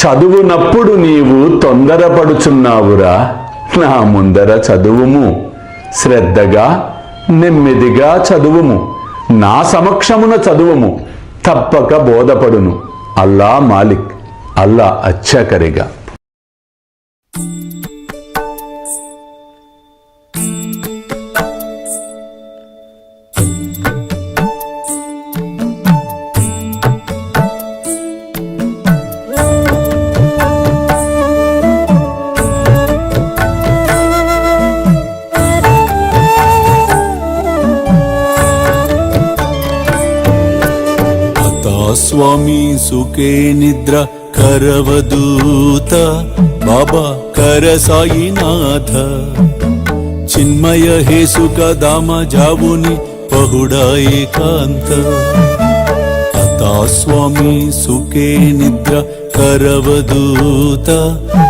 చదువునప్పుడు నీవు తొందరపడుచున్నావురా. నా ముందర చదువుము, శ్రద్ధగా నెమ్మదిగా చదువుము, నా సమక్షమున చదువుము, తప్పక బోధపడును. అల్లా మాలిక్, అల్లా అచ్చా కరేగా. స్వామి సుఖే నిద్ర కరవదూత బాబా కర సాయినాథ చిన్మయ హే సుఖ దామ జావుని పహుడా ఏకాంత అతా స్వామి సుఖే నిద్ర కరవదూత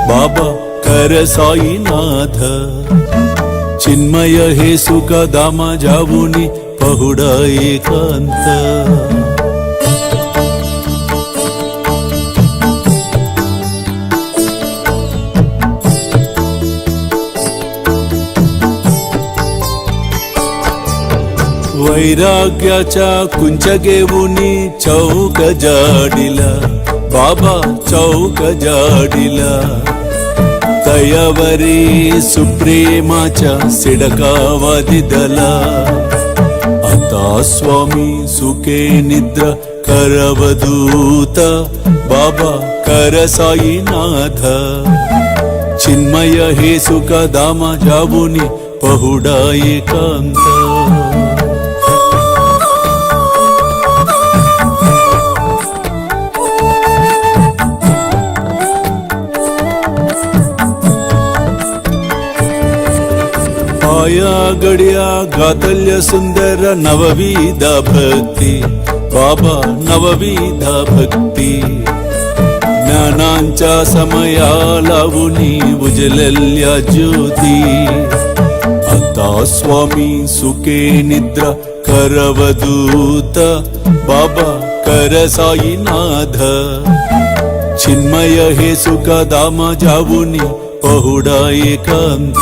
బాబా కర సాయినాథ చిన్మయ హే సుఖ దామ జావుని పహుడా ఏకాంత वैराग्याच्या कुंचगेवुनी चौक जाडिला बाबा चौक जाडिला तयावरी सुप्रेमाच्या सिडकावादिदला आता स्वामी सुखे निद्र करवदूत बाबा कर साईनाथ चिन्मय हे सुख दामा जावुनी पहुडा एकांत आया गड्या गातल्य सुंदर नवविधा भक्ती बाबा नवविधा भक्ती ज्ञानांच्या समया लावुनी उजलल्या ज्योती आता स्वामी सुखे निद्रा करवदूत बाबा कर साईनाथ चिन्मय हे सुख दामा जावुनी पहुडा एकांत